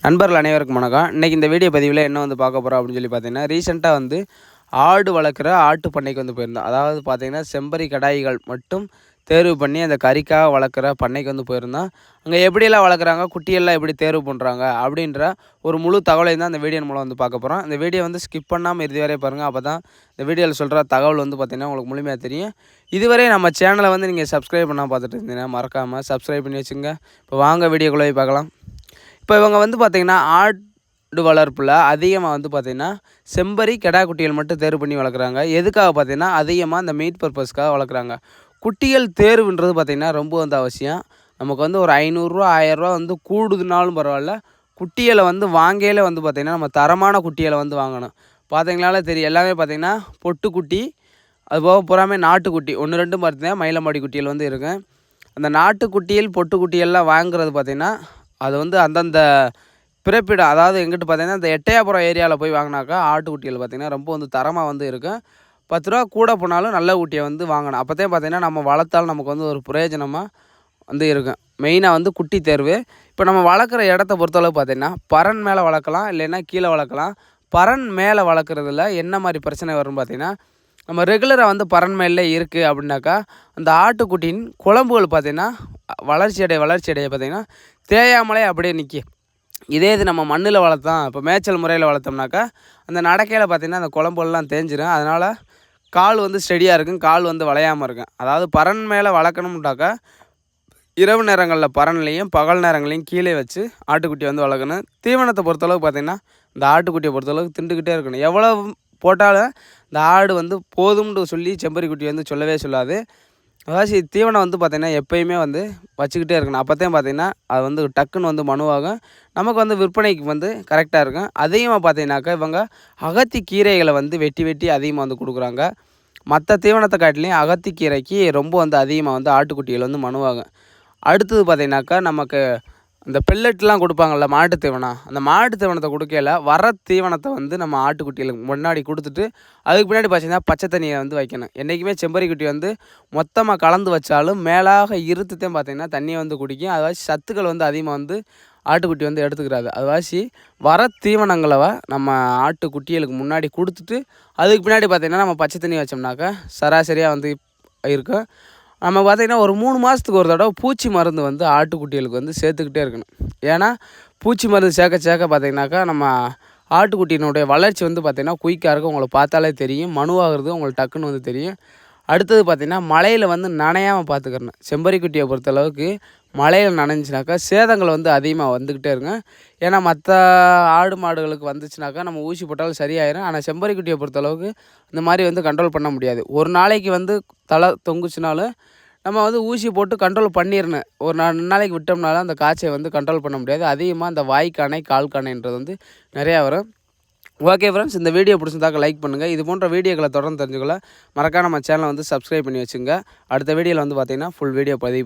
நண்பர்கள் அனைவருக்கும் வணக்கம். இன்றைக்கி இந்த வீடியோ பதிவில் என்ன வந்து பார்க்க போகிறோம் அப்படின்னு சொல்லி பார்த்தீங்கன்னா, ரீசெண்டாக வந்து ஆடு வளர்க்குற ஆட்டு பண்ணைக்கு வந்து போயிருந்தோம். அதாவது பார்த்தீங்கன்னா, செம்பரி கடாய்கள் மட்டும் தேர்வு பண்ணி அந்த கறிக்காக வளர்க்குற பண்ணைக்கு வந்து போயிருந்தோம். அங்கே எப்படியெல்லாம் வளர்க்குறாங்க, குட்டியெல்லாம் எப்படி தேர்வு பண்ணுறாங்க அப்படின்ற ஒரு முழு தகவலையும் தான் இந்த வீடியோ மூலம் வந்து பார்க்க போகிறோம். இந்த வீடியோ வந்து ஸ்கிப் பண்ணாமல் இறுதி வரை பாருங்கள். அப்போ தான் இந்த வீடியோவில் சொல்கிற தகவல் வந்து பார்த்திங்கன்னா உங்களுக்கு முழுமையாக தெரியும். இதுவரை நம்ம சேனலை வந்து நீங்கள் சப்ஸ்கிரைப் பண்ணால் பார்த்துட்டு இருந்தீங்கன்னா மறக்காமல் சப்ஸ்கிரைப் பண்ணி வச்சுங்க. இப்போ வாங்க வீடியோக்குள்ளே போய் பார்க்கலாம். இப்போ இவங்க வந்து பார்த்திங்கன்னா ஆடு வளர்ப்பில் அதிகமாக வந்து பார்த்திங்கன்னா செம்பரி கிடா குட்டிகள் மட்டும் தேர்வு பண்ணி வளர்க்குறாங்க. எதுக்காக பார்த்திங்கன்னா அதிகமாக இந்த மீட் பர்பஸ்க்காக வளர்க்குறாங்க. குட்டிகள் தேர்வுன்றது பார்த்திங்கன்னா ரொம்ப வந்து அவசியம். நமக்கு வந்து ஒரு 500 1000 வந்து கூடுதுனாலும் பரவாயில்ல, குட்டிகளை வந்து வாங்கையில் வந்து பார்த்திங்கன்னா நம்ம தரமான குட்டிகளை வந்து வாங்கணும். பார்த்திங்கனாலே தெரியும், எல்லாமே பார்த்திங்கன்னா பொட்டுக்குட்டி, அதுபோக பூராமே நாட்டுக்குட்டி 1 2 பார்த்திங்கன்னா மயிலமாடி குட்டிகள் வந்து இருக்குது. அந்த நாட்டுக்குட்டியில் பொட்டுக்குட்டியெல்லாம் வாங்குறது பார்த்திங்கன்னா அது வந்து அந்தந்த பிறப்பிடம், அதாவது எங்கிட்ட பார்த்திங்கன்னா இந்த எட்டயபுரம் ஏரியாவில் போய் வாங்கினாக்கா ஆட்டுக்குட்டிகள் பார்த்திங்கன்னா ரொம்ப வந்து தரமாக வந்து இருக்கும். 10 ரூபா கூட போனாலும் நல்ல குட்டியை வந்து வாங்கணும். அப்போதான் பார்த்திங்கன்னா நம்ம வளர்த்தாலும் நமக்கு வந்து ஒரு பிரயோஜனமாக வந்து இருக்கும். மெயினாக வந்து குட்டி தேர்வு. இப்போ நம்ம வளர்க்குற இடத்த பொறுத்தளவு பார்த்திங்கன்னா பறன் மேலே வளர்க்கலாம், இல்லைன்னா கீழே வளர்க்கலாம். பறன் மேலே வளர்க்குறதுல என்ன மாதிரி பிரச்சனை வரும்னு பார்த்திங்கன்னா, நம்ம ரெகுலராக வந்து பறன் மேலே இருக்குது அப்படின்னாக்கா அந்த ஆட்டுக்குட்டியின் குழம்புகள் பார்த்திங்கன்னா வளர்ச்சி அடைய பார்த்திங்கன்னா தேயாமலே அப்படியே நிற்கும். இதே இது நம்ம மண்ணில் வளர்த்தோம், இப்போ மேய்ச்சல் முறையில் வளர்த்தோம்னாக்கா அந்த நடக்கையில் பார்த்திங்கன்னா அந்த குழம்புலாம் தேஞ்சிடும். அதனால் கால் வந்து ஸ்டெடியாக இருக்கும், கால் வந்து வளையாமல் இருக்கும். அதாவது பறன் மேலே வளர்க்கணும்னாக்கா இரவு நேரங்களில் பறன்லையும் பகல் நேரங்களையும் கீழே வச்சு ஆட்டுக்குட்டி வந்து வளர்க்கணும். தீவனத்தை பொறுத்தளவுக்கு பார்த்திங்கன்னா இந்த ஆட்டுக்குட்டியை பொறுத்தளவுக்கு திண்டுக்கிட்டே இருக்கணும். எவ்வளோ போட்டாலும் இந்த ஆடு வந்து போதும்னு சொல்லி செம்பரி குட்டி வந்து சொல்லவே சொல்லாது. அதாவது தீவனம் வந்து பார்த்திங்கன்னா எப்போயுமே வந்து வச்சுக்கிட்டே இருக்கணும். அப்போதான் பார்த்திங்கன்னா அது வந்து டக்குன்னு வந்து மனுவாகும், நமக்கு வந்து விற்பனைக்கு வந்து கரெக்டாக இருக்கும். அதிகமாக பார்த்திங்கனாக்கா இவங்க அகத்தி கீரைகளை வந்து வெட்டி வெட்டி அதிகமாக வந்து கொடுக்குறாங்க. மற்ற தீவனத்தை காட்டிலையும் அகத்தி கீரைக்கு ரொம்ப வந்து அதிகமாக வந்து ஆட்டுக்குட்டிகள் வந்து மனுவாகும். அடுத்தது பார்த்திங்கனாக்கா நமக்கு இந்த பெல்லட்லாம் கொடுப்பாங்கள்ல மாட்டு தீவனம், அந்த மாட்டு தீவனத்தை கொடுக்கல வர தீவனத்தை வந்து நம்ம ஆட்டுக்குட்டிகளுக்கு முன்னாடி கொடுத்துட்டு அதுக்கு பின்னாடி பார்த்தீங்கன்னா பச்சை தண்ணியை வந்து வைக்கணும். என்றைக்குமே செம்பரி குட்டி வந்து மொத்தமாக கலந்து வச்சாலும் மேலாக இருத்துத்தையும் பார்த்திங்கன்னா தண்ணியை வந்து குடிக்கும். அதுவாசி சத்துக்கள் வந்து அதிகமாக வந்து ஆட்டுக்குட்டி வந்து எடுத்துக்கிறாது. அதுவாசி வர தீவனங்களை நம்ம ஆட்டுக்குட்டிகளுக்கு முன்னாடி கொடுத்துட்டு அதுக்கு பின்னாடி பார்த்திங்கன்னா நம்ம பச்சை தண்ணி வச்சோம்னாக்கா சராசரியாக வந்து இருக்கும். நம்ம பார்த்திங்கன்னா ஒரு 3 மாதத்துக்கு ஒரு தடவை பூச்சி மருந்து வந்து ஆட்டுக்குட்டிகளுக்கு வந்து சேர்த்துக்கிட்டே இருக்கணும். ஏன்னா பூச்சி மருந்து சேர்க்க பார்த்திங்கனாக்கா நம்ம ஆட்டுக்குட்டியினுடைய வளர்ச்சி வந்து பார்த்திங்கன்னா குயிக்காக இருக்கும். உங்களை பார்த்தாலே தெரியும், மனுவாகிறது உங்களுக்கு டக்குன்னு வந்து தெரியும். அடுத்தது பார்த்திங்கன்னா மழையில் வந்து நனையாமல் பார்த்துக்கிறணும். செம்பரி குட்டியை பொறுத்தளவுக்கு மழையில் நனைஞ்சினாக்கா சேதங்கள் வந்து அதிகமாக வந்துக்கிட்டே இருங்க. ஏன்னா மற்ற ஆடு மாடுகளுக்கு வந்துச்சுனாக்கா நம்ம ஊசி போட்டாலும் சரியாயிடும். ஆனால் செம்பரி குட்டியை பொறுத்தளவுக்கு இந்த மாதிரி வந்து கண்ட்ரோல் பண்ண முடியாது. ஒரு நாளைக்கு வந்து தலை தொங்குச்சுனாலும் நம்ம வந்து ஊசி போட்டு கண்ட்ரோல் பண்ணிடணும். ஒரு 2 நாளைக்கு விட்டோம்னாலும் அந்த காய்ச்சை வந்து கண்ட்ரோல் பண்ண முடியாது. அதிகமாக அந்த வாய்க்கானை கால்கானைன்றது வந்து நிறையா வரும். ஓகே ஃப்ரெண்ட்ஸ், இந்த வீடியோ பிடிச்சிருந்தாக்க லைக் பண்ணுங்கள். இது போன்ற வீடியோக்களை தொடர்ந்து தெரிஞ்சுக்கொள்ள மறக்காம நம்ம சேனலை வந்து சப்ஸ்கிரைப் பண்ணி வச்சுங்க. அடுத்த வீடியோவில் வந்து பார்த்திங்கன்னா ஃபுல் வீடியோ பதிவு